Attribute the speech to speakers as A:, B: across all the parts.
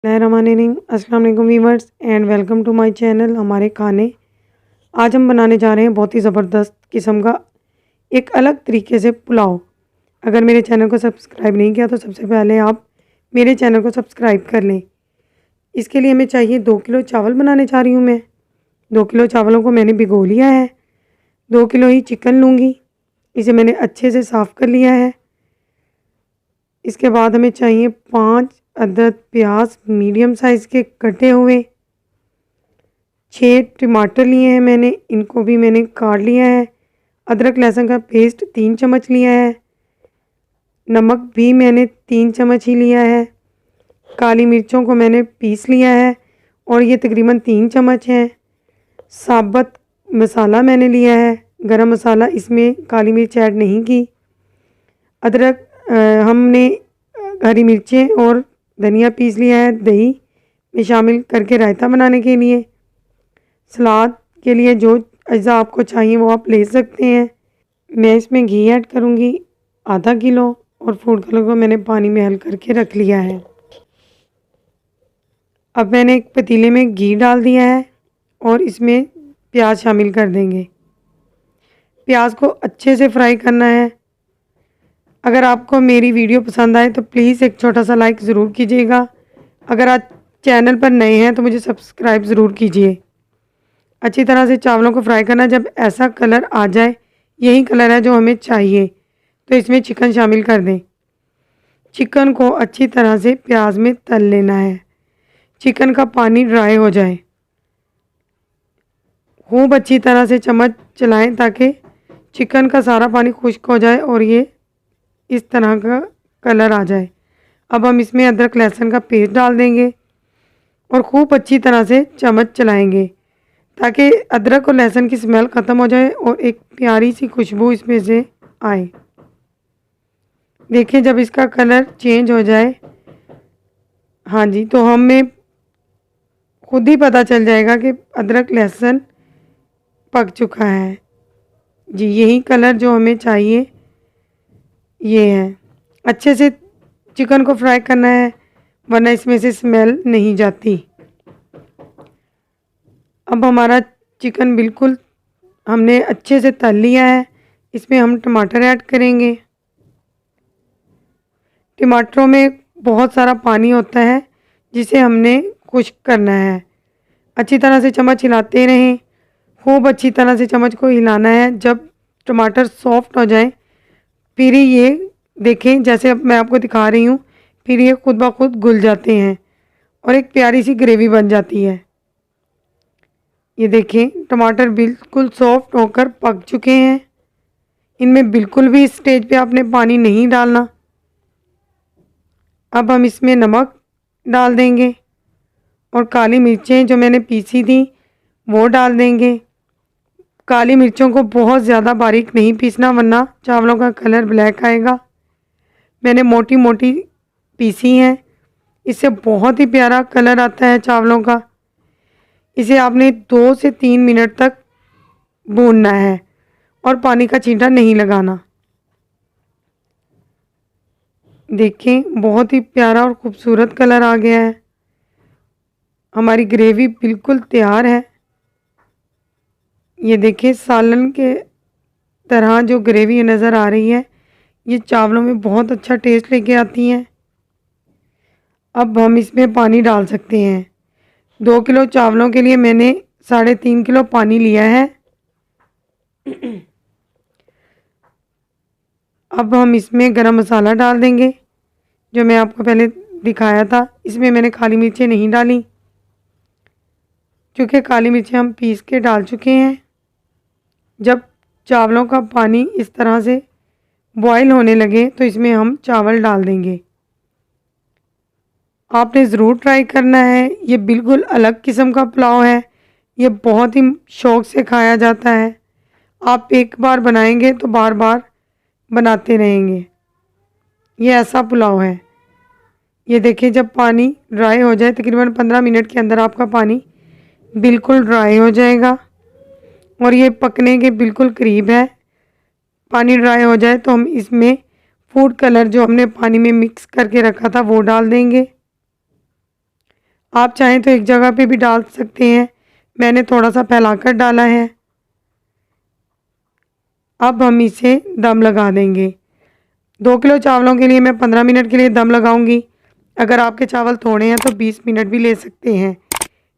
A: बिस्मिल्लाहिर्रहमानिर्रहीम। अस्सलाम वालेकुम viewers and welcome to my channel. हमारे खाने आज हम बनाने जा रहे हैं बहुत ही ज़बरदस्त किस्म का एक अलग तरीके से पुलाव। अगर मेरे चैनल को सब्सक्राइब नहीं किया तो सबसे पहले आप मेरे चैनल को सब्सक्राइब कर लें। इसके लिए हमें चाहिए 2 किलो चावल बनाने जा रही हूँ मैं। 2 किलो चावलों को मैंने भिगो लिया है। 2 किलो ही चिकन लूँगी। इसे मैंने अच्छे से साफ़ कर लिया है। इसके बाद हमें चाहिए 5 अदद प्याज मीडियम साइज़ के कटे हुए। 6 टमाटर लिए हैं मैंने, इनको भी मैंने काट लिया है। अदरक लहसुन का पेस्ट 3 चम्मच लिया है। नमक भी मैंने 3 चम्मच ही लिया है। काली मिर्चों को मैंने पीस लिया है और ये तकरीबन 3 चम्मच हैं। साबुत मसाला मैंने लिया है, गरम मसाला, इसमें काली मिर्च ऐड नहीं की। अदरक हमने हरी मिर्चें और धनिया पीस लिया है दही में शामिल करके रायता बनाने के लिए। सलाद के लिए जो अज्जा आपको चाहिए वो आप ले सकते हैं। मैं इसमें घी ऐड करूँगी आधा किलो और फूड कलर को मैंने पानी में हल करके रख लिया है। अब मैंने एक पतीले में घी डाल दिया है और इसमें प्याज शामिल कर देंगे। प्याज को अच्छे से फ्राई करना है। अगर आपको मेरी वीडियो पसंद आए तो प्लीज़ एक छोटा सा लाइक ज़रूर कीजिएगा। अगर आप चैनल पर नए हैं तो मुझे सब्सक्राइब ज़रूर कीजिए। अच्छी तरह से चावलों को फ्राई करना। जब ऐसा कलर आ जाए, यही कलर है जो हमें चाहिए, तो इसमें चिकन शामिल कर दें। चिकन को अच्छी तरह से प्याज में तल लेना है। चिकन का पानी ड्राई हो जाए। खूब अच्छी तरह से चम्मच चलाएं ताकि चिकन का सारा पानी खुश्क हो जाए और ये इस तरह का कलर आ जाए। अब हम इसमें अदरक लहसुन का पेस्ट डाल देंगे और खूब अच्छी तरह से चम्मच चलाएंगे ताकि अदरक और लहसुन की स्मेल ख़त्म हो जाए और एक प्यारी सी खुशबू इसमें से आए। देखिए जब इसका कलर चेंज हो जाए, हाँ जी, तो हमें खुद ही पता चल जाएगा कि अदरक लहसुन पक चुका है। जी, यही कलर जो हमें चाहिए ये है। अच्छे से चिकन को फ्राई करना है वरना इसमें से स्मेल नहीं जाती। अब हमारा चिकन बिल्कुल हमने अच्छे से तल लिया है। इसमें हम टमाटर ऐड करेंगे। टमाटरों में बहुत सारा पानी होता है जिसे हमने खुश्क करना है। अच्छी तरह से चम्मच हिलाते रहें। खूब अच्छी तरह से चम्मच को हिलाना है। जब टमाटर सॉफ्ट हो जाए फिर ही ये देखें, जैसे अब मैं आपको दिखा रही हूँ, फिर ये खुद ब खुद घुल जाते हैं और एक प्यारी सी ग्रेवी बन जाती है। ये देखें टमाटर बिल्कुल सॉफ्ट होकर पक चुके हैं। इनमें बिल्कुल भी इस स्टेज पे आपने पानी नहीं डालना। अब हम इसमें नमक डाल देंगे और काली मिर्चें जो मैंने पीसी थी वो डाल देंगे। काली मिर्चों को बहुत ज़्यादा बारीक नहीं पीसना वरना चावलों का कलर ब्लैक आएगा। मैंने मोटी मोटी पीसी हैं, इससे बहुत ही प्यारा कलर आता है चावलों का। इसे आपने 2 से 3 मिनट तक भूनना है और पानी का छींटा नहीं लगाना। देखें बहुत ही प्यारा और खूबसूरत कलर आ गया है। हमारी ग्रेवी बिल्कुल तैयार है। ये देखिए सालन के तरह जो ग्रेवी नज़र आ रही है, ये चावलों में बहुत अच्छा टेस्ट लेके आती हैं। अब हम इसमें पानी डाल सकते हैं। 2 किलो चावलों के लिए मैंने 3.5 किलो पानी लिया है। अब हम इसमें गरम मसाला डाल देंगे जो मैं आपको पहले दिखाया था। इसमें मैंने काली मिर्चें नहीं डाली क्योंकि काली मिर्चें हम पीस के डाल चुके हैं। जब चावलों का पानी इस तरह से बॉईल होने लगे तो इसमें हम चावल डाल देंगे। आपने ज़रूर ट्राई करना है। ये बिल्कुल अलग किस्म का पुलाव है। ये बहुत ही शौक़ से खाया जाता है। आप एक बार बनाएंगे तो बार बार बनाते रहेंगे। ये ऐसा पुलाव है। ये देखिए जब पानी ड्राई हो जाए, तकरीबन 15 मिनट के अंदर आपका पानी बिल्कुल ड्राई हो जाएगा और ये पकने के बिल्कुल करीब है। पानी ड्राई हो जाए तो हम इसमें फूड कलर जो हमने पानी में मिक्स करके रखा था वो डाल देंगे। आप चाहें तो एक जगह पे भी डाल सकते हैं, मैंने थोड़ा सा फैलाकर डाला है। अब हम इसे दम लगा देंगे। 2 किलो चावलों के लिए मैं 15 मिनट के लिए दम लगाऊंगी। अगर आपके चावल थोड़े हैं तो 20 मिनट भी ले सकते हैं।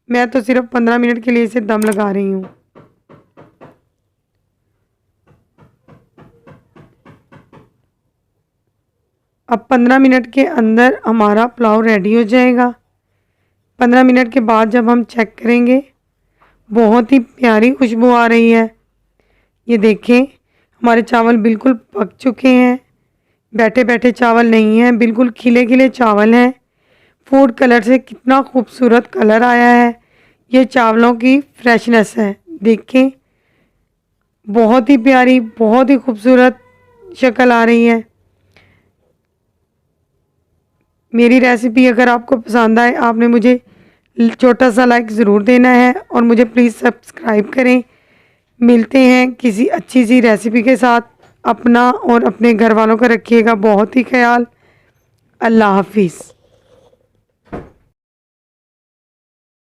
A: मैं तो सिर्फ 15 मिनट के लिए इसे दम लगा रही हूँ। अब 15 मिनट के अंदर हमारा पुलाव रेडी हो जाएगा। 15 मिनट के बाद जब हम चेक करेंगे, बहुत ही प्यारी खुशबू आ रही है। ये देखें, हमारे चावल बिल्कुल पक चुके हैं। बैठे बैठे चावल नहीं हैं, बिल्कुल खिले खिले चावल हैं। फूड कलर से कितना खूबसूरत कलर आया है। ये चावलों की फ्रेशनेस है, देखें, बहुत ही प्यारी, बहुत ही खूबसूरत शक्ल आ रही है। मेरी रेसिपी अगर आपको पसंद आए, आपने मुझे छोटा सा लाइक ज़रूर देना है और मुझे प्लीज़ सब्सक्राइब करें। मिलते हैं किसी अच्छी सी रेसिपी के साथ। अपना और अपने घर वालों का रखिएगा बहुत ही ख्याल। अल्लाह हाफिज़।